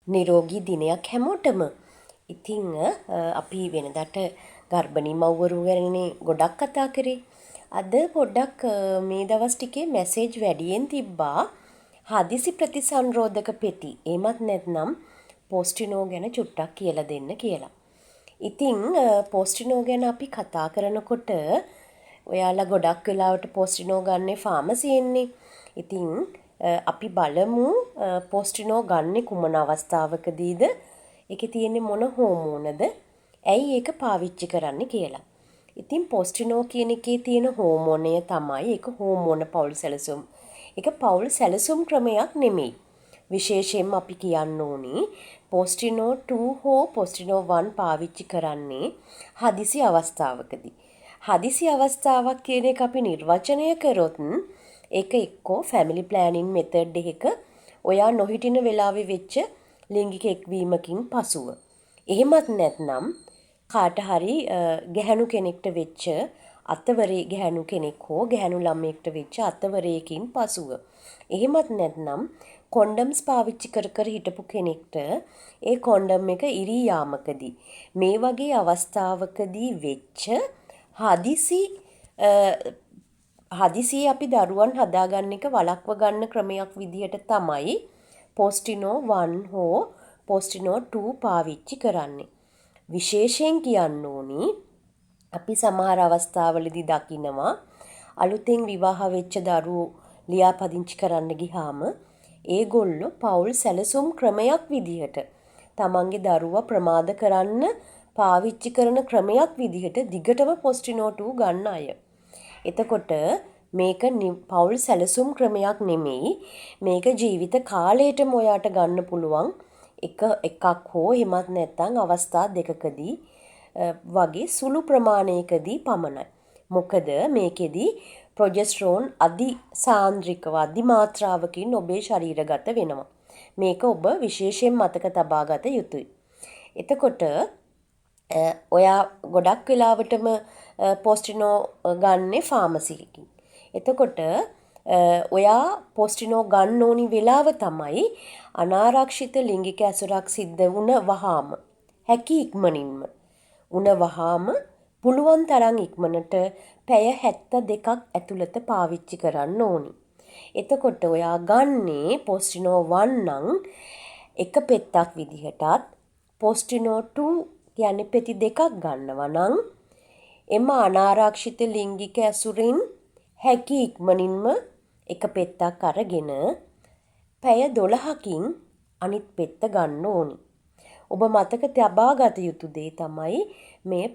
නිරෝගී දිනයක් හැමෝටම. ඉතින් අපි වෙනදාට ගර්භණී මව්වරු ගැනනේ ගොඩක් කතා කරේ. අද පොඩ්ඩක් මේ දවස් ටිකේ මැසේජ් වැඩියෙන් තිබ්බා හදිසි ප්‍රතිසංරෝධක පෙති. එහෙමත් නැත්නම් පෝස්ටිනෝ ගැන චුට්ටක් කියලා දෙන්න කියලා. ඉතින් පෝස්ටිනෝ ගැන අපි කතා කරනකොට ඔයාලා ගොඩක් වෙලාවට පෝස්ටිනෝ ගන්නේ ෆාමසියෙන්නේ. ඉතින් අපි බලමු පෝස්ටිනෝ ගන්නේ කුමන අවස්ථාවකදීද? ඒකේ තියෙන්නේ මොන හෝමෝනද? ඇයි ඒක පාවිච්චි කරන්නේ කියලා. ඉතින් පෝස්ටිනෝ කියන එකේ තියෙන හෝමෝනය තමයි ඒක හෝමෝන පෞල් සැලසුම්. ඒක පෞල් සැලසුම් ක්‍රමයක් නෙමෙයි. විශේෂයෙන්ම අපි කියන්න ඕනි පෝස්ටිනෝ 2 හෝ පෝස්ටිනෝ 1 පාවිච්චි කරන්නේ හදිසි අවස්ථාවකදී. හදිසි අවස්ථාවක් කියන එක අපි නිර්වචනය කරොත් ඒක එක්කෝ ෆැමිලි ප්ලෑනින් මෙතඩ් එකක ඔයා නොහිටින වෙලාවේ වෙච්ච ලිංගික එක්වීමකින් පසුව. එහෙමත් නැත්නම් කාට හරි ගැහැණු කෙනෙක්ට වෙච්ච අතවරේ ගැහැණු කෙනෙක් හෝ ගැහැණු ළමයෙක්ට වෙච්ච අතවරයකින් පසුව. එහෙමත් නැත්නම් කොන්ඩම්ස් පාවිච්චි කර හිටපු කෙනෙක්ට ඒ කොන්ඩම් එක ඉරී යාමකදී මේ වගේ අවස්ථාවකදී වෙච්ච හදිසියේ අපි දරුවන් හදාගන්න එක වළක්ව ගන්න ක්‍රමයක් විදිහට තමයි පෝස්ටිනෝ 1 හෝ පෝස්ටිනෝ 2 පාවිච්චි කරන්නේ. විශේෂයෙන් කියන්න ඕනි අපි සමහර අවස්ථාවලදී දකිනවා අලුතෙන් විවාහ වෙච්ච දරුවෝ ලියාපදිංචි කරන්න ගියාම ඒගොල්ලෝ පෞල් සැලසුම් ක්‍රමයක් විදිහට තමන්ගේ දරුවා ප්‍රමාද කරන්න පාවිච්චි කරන ක්‍රමයක් විදිහට දිගටම පෝස්ටිනෝ 2 ගන්න අය. එතකොට මේක පෞල් සැලසුම් ක්‍රමයක් නෙමෙයි. මේක ජීවිත කාලයටම ඔයාට ගන්න පුළුවන් එකක් හෝ එහෙමත් නැත්නම් අවස්ථා දෙකකදී වගේ සුළු ප්‍රමාණයකදී පමණයි. මොකද මේකෙදි ප්‍රොජෙස්ටරෝන් අධි සාන්ද්‍රිකව අධි මාත්‍රාවකින් ඔබේ ශරීරගත වෙනවා. මේක ඔබ විශේෂයෙන් මතක තබා ගත යුතුයි. එතකොට ඔයා ගොඩක් වෙලාවටම පෝස්ටිනෝ ගන්නේ ෆාමසියකින්. එතකොට ඔයා පෝස්ටිනෝ ගන්න ඕනි වෙලාව තමයි අනාරක්ෂිත ලිංගික ඇසුරක් සිද්ධ වුණ වහාම. හැකි ඉක්මනින්ම. වුණ වහාම පුළුවන් තරම් ඉක්මනට පැය 72ක් ඇතුළත පාවිච්චි කරන්න ඕනි. එතකොට ඔයා ගන්නේ පෝස්ටිනෝ 1 නම් එක පෙත්තක් විදිහටත් පෝස්ටිනෝ 2 කියන්නේ පෙති දෙකක් ගන්නවා නම් එම අනාරක්ෂිත ලිංගික ඇසුරින් හැකි ඉක්මනින්ම එක පෙත්තක් අරගෙන පැය 12කින් අනිත් පෙත්ත ගන්න ඕනි. ඔබ මතක තබා ගත යුතු දේ තමයි මේ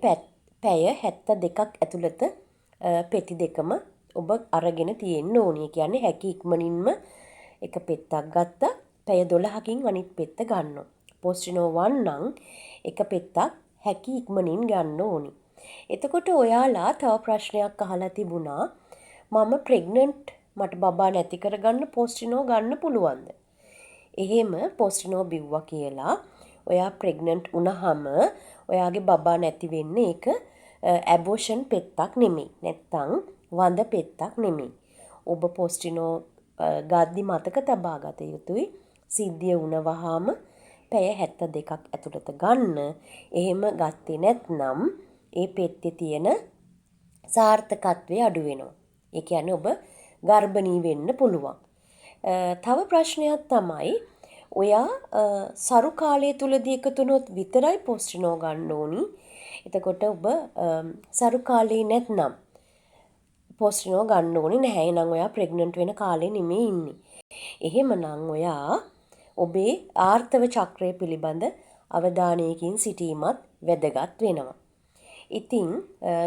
පැය 72ක් ඇතුළත පෙති දෙකම ඔබ අරගෙන තියෙන්න ඕනි. කියන්නේ හැකි ඉක්මනින්ම එක පෙත්තක් ගත්තා පැය 12කින් අනිත් පෙත්ත ගන්නවා. පෝස්ටිනෝ 1 නම් එක පෙත්තක් හැකි ඉක්මනින් ගන්න ඕනි. එතකොට ඔයාලා තව ප්‍රශ්නයක් අහලා තිබුණා මම ප්‍රෙග්නන්ට් මට බබා නැති කරගන්න පෝස්ටිනෝ ගන්න පුළුවන්ද? එහෙම පෝස්ටිනෝ බිව්වා කියලා ඔයා ප්‍රෙග්නන්ට් වුණාම ඔයාගේ බබා නැති වෙන්නේ ඒක ඇබෝෂන් පෙත්තක් නෙමෙයි. නැත්තම් වඳ පෙත්තක් නෙමෙයි. ඔබ පෝස්ටිනෝ ගද්දි මතක තබා ගත යුතුයි. සිද්ධිය වුණාම පැය 72ක් ඇතුළත ගන්න. එහෙම ගත්තේ නැත්නම් ඒ පෙත්තේ තියෙන සාර්ථකත්වය අඩු වෙනවා. ඒ කියන්නේ ඔබ ගර්භණී වෙන්න පුළුවන්. තව ප්‍රශ්නයක් තමයි ඔයා සරු කාලය තුලදී එකතු වුණොත් විතරයි පෝස්ටිනෝ ගන්න ඕනි. එතකොට ඔබ සරු කාලේ නැත්නම් පෝස්ටිනෝ ගන්න ඕනේ නැහැ. එහෙනම් ඔයා ප්‍රෙග්නන්ට් වෙන කාලේ නෙමෙයි ඉන්නේ. එහෙමනම් ඔයා ඔබේ ආර්තව චක්‍රය පිළිබඳ අවධානයකින් සිටීමත් වැදගත් වෙනවා. ඉතින්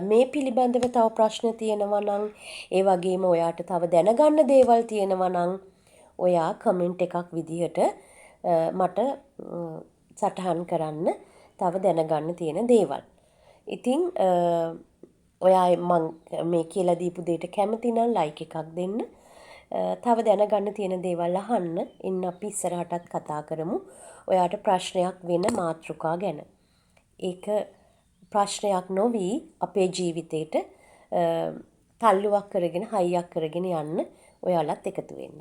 මේ පිළිබඳව තව ප්‍රශ්න තියෙනවා නම් ඒ වගේම ඔයාට තව දැනගන්න දේවල් තියෙනවා නම් ඔයා කමෙන්ට් එකක් විදිහට මට සටහන් කරන්න තව දැනගන්න තියෙන දේවල්. ඉතින් ඔයා මං මේ කියලා දීපු දෙයට කැමති නම් ලයික් එකක් දෙන්න. තව දැනගන්න තියෙන දේවල් අහන්න. ඉන්න අපි ඉස්සරහටත් කතා කරමු. ඔයාට ප්‍රශ්නයක් වෙන මාතෘකා ගැන. ඒක ප්‍රශ්නයක් නොවි අපේ ජීවිතේට තල්ලුවක් කරගෙන හයියක් කරගෙන යන්න ඔයාලත් එකතු වෙන්න.